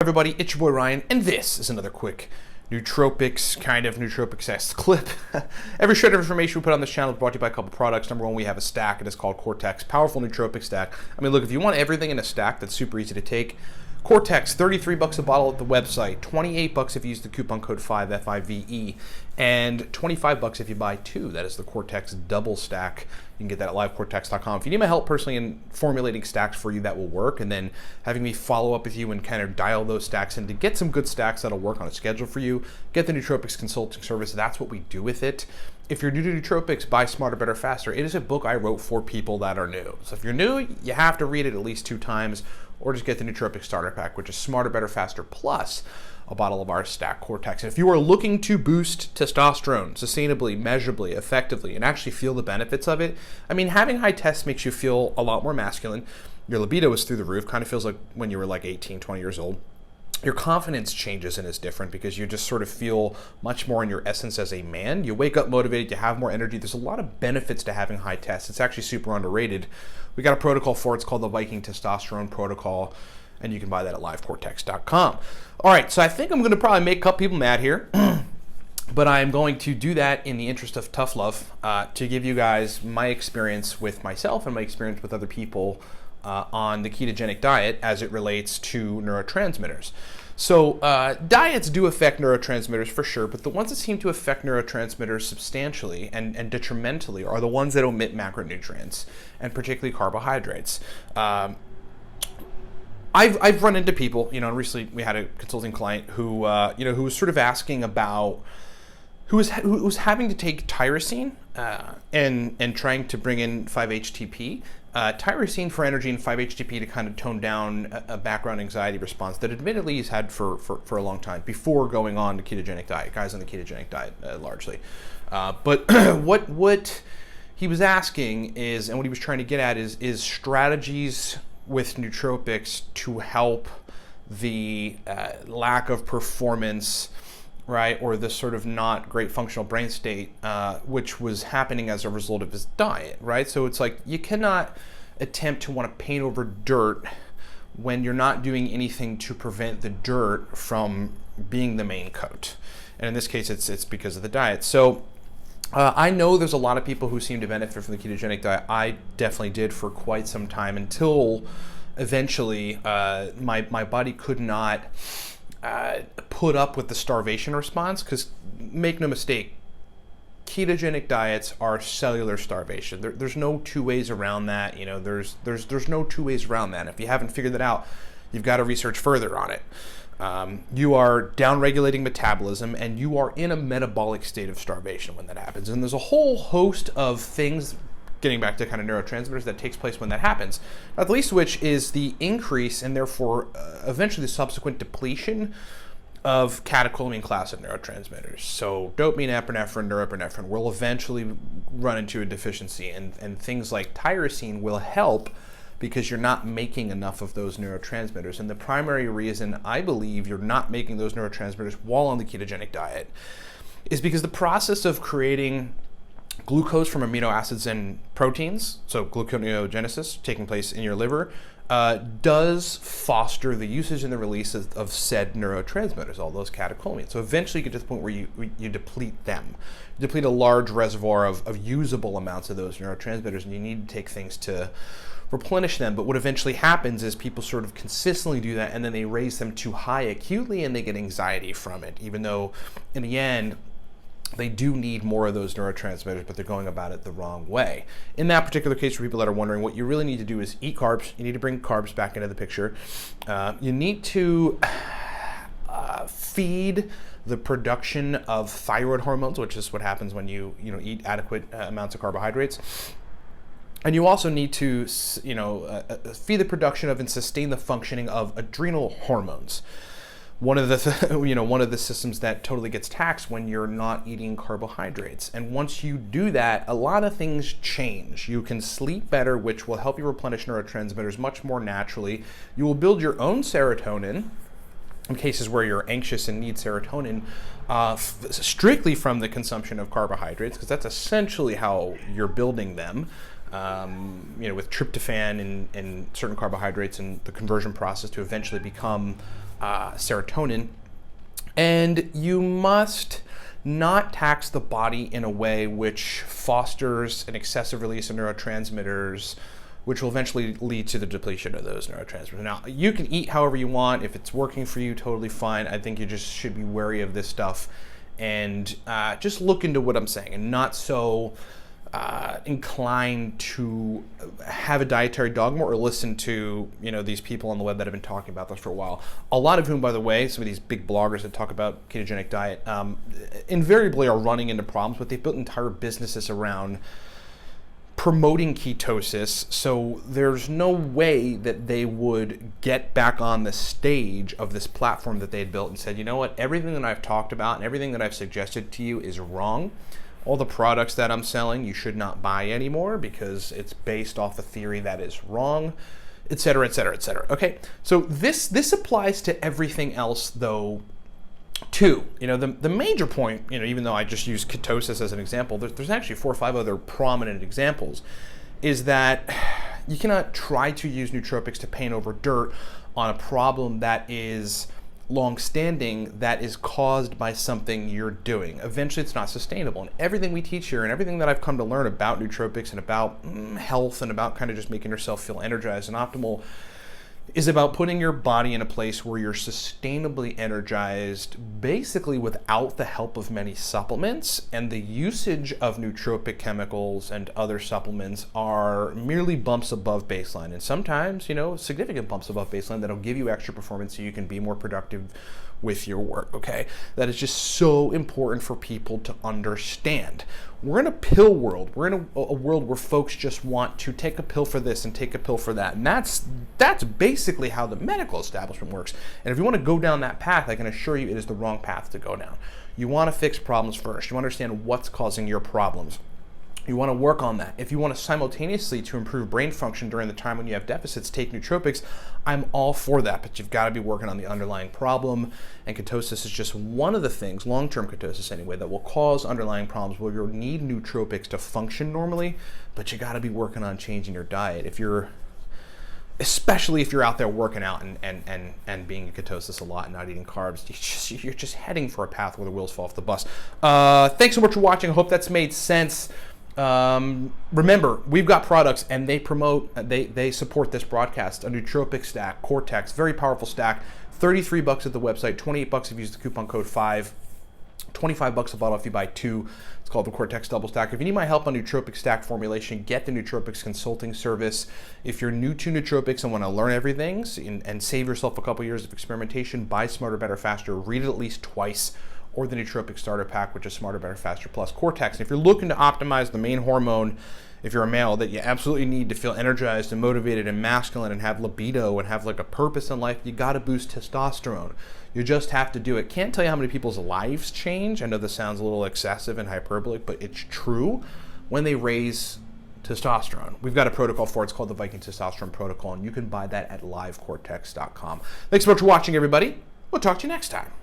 Everybody, it's your boy Ryan, and this is another quick nootropics clip. Every shred of information we put on this channel is brought to you by a couple products. Number one, we have a stack. It is called Cortex, powerful nootropic stack. I mean, look, if you want everything in a stack that's super easy to take, Cortex, 33 bucks a bottle at the website, 28 bucks if you use the coupon code 5, F-I-V-E, and 25 bucks if you buy two. That is the Cortex double stack. You can get that at livecortex.com. If you need my help personally in formulating stacks for you, that will work, and then having me follow up with you and kind of dial those stacks in to get some good stacks that'll work on a schedule for you, get the Nootropics consulting service. That's what we do with it. If you're new to Nootropics, Buy Smarter, Better, Faster. It is a book I wrote for people that are new. So if you're new, you have to read it at least 2 times, or just get the Nootropics Starter Pack, which is Smarter, Better, Faster, plus a bottle of our stack Cortex. And if you are looking to boost testosterone sustainably, measurably, effectively, and actually feel the benefits of it, I mean, having high tests makes you feel a lot more masculine. Your libido is through the roof, kind of feels like when you were like 18, 20 years old. Your confidence changes and is different because you just sort of feel much more in your essence as a man. You wake up motivated, you have more energy. There's a lot of benefits to having high tests. It's actually super underrated. We got a protocol for it. It's called the Viking Testosterone Protocol, and you can buy that at livecortex.com. All right, so I think I'm going to probably make a couple people mad here, but I'm going to do that in the interest of tough love to give you guys my experience with myself and my experience with other people on the ketogenic diet as it relates to neurotransmitters. So diets do affect neurotransmitters for sure, but the ones that seem to affect neurotransmitters substantially and detrimentally are the ones that omit macronutrients, and particularly carbohydrates. I've run into people, and recently we had a consulting client who, who was sort of asking about, who was having to take tyrosine and trying to bring in 5-HTP. Tyrosine for energy and 5-HTP to kind of tone down a background anxiety response that admittedly he's had for a long time before going on the ketogenic diet, guys on the ketogenic diet largely. But what he was asking is, and what he was trying to get at is strategies with nootropics to help the lack of performance, right, or this sort of not great functional brain state, which was happening as a result of his diet, right? So it's like you cannot attempt to want to paint over dirt when you're not doing anything to prevent the dirt from being the main coat. And in this case, it's because of the diet. So I know there's a lot of people who seem to benefit from the ketogenic diet. I definitely did for quite some time until eventually my body could not put up with the starvation response, because make no mistake, ketogenic diets are cellular starvation. There's no two ways around that. There's no two ways around that. If you haven't figured that out, you've got to research further on it. You are downregulating metabolism, and you are in a metabolic state of starvation when that happens. And there's a whole host of things, getting back to kind of neurotransmitters, that takes place when that happens. Not the least of which is the increase and therefore eventually the subsequent depletion of catecholamine class of neurotransmitters. So dopamine, epinephrine, norepinephrine will eventually run into a deficiency, and things like tyrosine will help because you're not making enough of those neurotransmitters. And the primary reason I believe you're not making those neurotransmitters while on the ketogenic diet is because the process of creating glucose from amino acids and proteins, so gluconeogenesis taking place in your liver, does foster the usage and the release of said neurotransmitters, all those catecholamines. So eventually you get to the point where you deplete them. You deplete a large reservoir of usable amounts of those neurotransmitters, and you need to take things to replenish them. But what eventually happens is people sort of consistently do that, and then they raise them too high acutely, and they get anxiety from it, even though in the end they do need more of those neurotransmitters, but they're going about it the wrong way. In that particular case, for people that are wondering, what you really need to do is eat carbs. You need to bring carbs back into the picture. You need to feed the production of thyroid hormones, which is what happens when you eat adequate amounts of carbohydrates. And you also need to feed the production of and sustain the functioning of adrenal hormones. One of the systems that totally gets taxed when you're not eating carbohydrates. And once you do that, a lot of things change. You can sleep better, which will help you replenish neurotransmitters much more naturally. You will build your own serotonin in cases where you're anxious and need serotonin strictly from the consumption of carbohydrates, because that's essentially how you're building them. With tryptophan and certain carbohydrates and the conversion process to eventually become serotonin. And you must not tax the body in a way which fosters an excessive release of neurotransmitters, which will eventually lead to the depletion of those neurotransmitters. Now, you can eat however you want. If it's working for you, totally fine. I think you just should be wary of this stuff and just look into what I'm saying and not so inclined to have a dietary dogma or listen to these people on the web that have been talking about this for a while. A lot of whom, by the way, some of these big bloggers that talk about ketogenic diet invariably are running into problems, but they've built entire businesses around promoting ketosis, so there's no way that they would get back on the stage of this platform that they had built and said, you know what, everything that I've talked about and everything that I've suggested to you is wrong. All the products that I'm selling you should not buy anymore because it's based off a theory that is wrong, et cetera, et cetera, et cetera. Okay, so this applies to everything else though too. The major point, even though I just use ketosis as an example, there's actually 4 or 5 other prominent examples, is that you cannot try to use nootropics to paint over dirt on a problem that is long-standing, that is caused by something you're doing. Eventually it's not sustainable. And everything we teach here and everything that I've come to learn about nootropics and about health and about kind of just making yourself feel energized and optimal is about putting your body in a place where you're sustainably energized, basically without the help of many supplements. And the usage of nootropic chemicals and other supplements are merely bumps above baseline. And sometimes, significant bumps above baseline that'll give you extra performance so you can be more productive with your work, okay? That is just so important for people to understand. We're in a pill world. We're in a world where folks just want to take a pill for this and take a pill for that. And that's basically how the medical establishment works. And if you want to go down that path, I can assure you it is the wrong path to go down. You want to fix problems first. You understand what's causing your problems. You want to work on that. If you want to simultaneously to improve brain function during the time when you have deficits, take nootropics. I'm all for that, but you've got to be working on the underlying problem. And ketosis is just one of the things, long-term ketosis anyway, that will cause underlying problems where you'll need nootropics to function normally, but you got to be working on changing your diet. Especially if you're out there working out and being in ketosis a lot and not eating carbs, you're just heading for a path where the wheels fall off the bus. Thanks so much for watching. I hope that's made sense. Remember, we've got products and they support this broadcast. A nootropic stack, Cortex, very powerful stack, $33 at the website, $28 if you use the coupon code 5, $25 a bottle if you buy 2. It's called the Cortex Double Stack. If you need my help on nootropic stack formulation, get the Nootropics consulting service. If you're new to nootropics and want to learn everything and save yourself a couple years of experimentation, buy Smarter, Better, Faster. Read it at least twice. Or the Nootropic Starter Pack, which is Smarter, Better, Faster plus Cortex. And if you're looking to optimize the main hormone, if you're a male, that you absolutely need to feel energized and motivated and masculine and have libido and have like a purpose in life, you got to boost testosterone. You just have to do it. Can't tell you how many people's lives change. I know this sounds a little excessive and hyperbolic, but it's true when they raise testosterone. We've got a protocol for it. It's called the Viking Testosterone Protocol, and you can buy that at livecortex.com. Thanks so much for watching, everybody. We'll talk to you next time.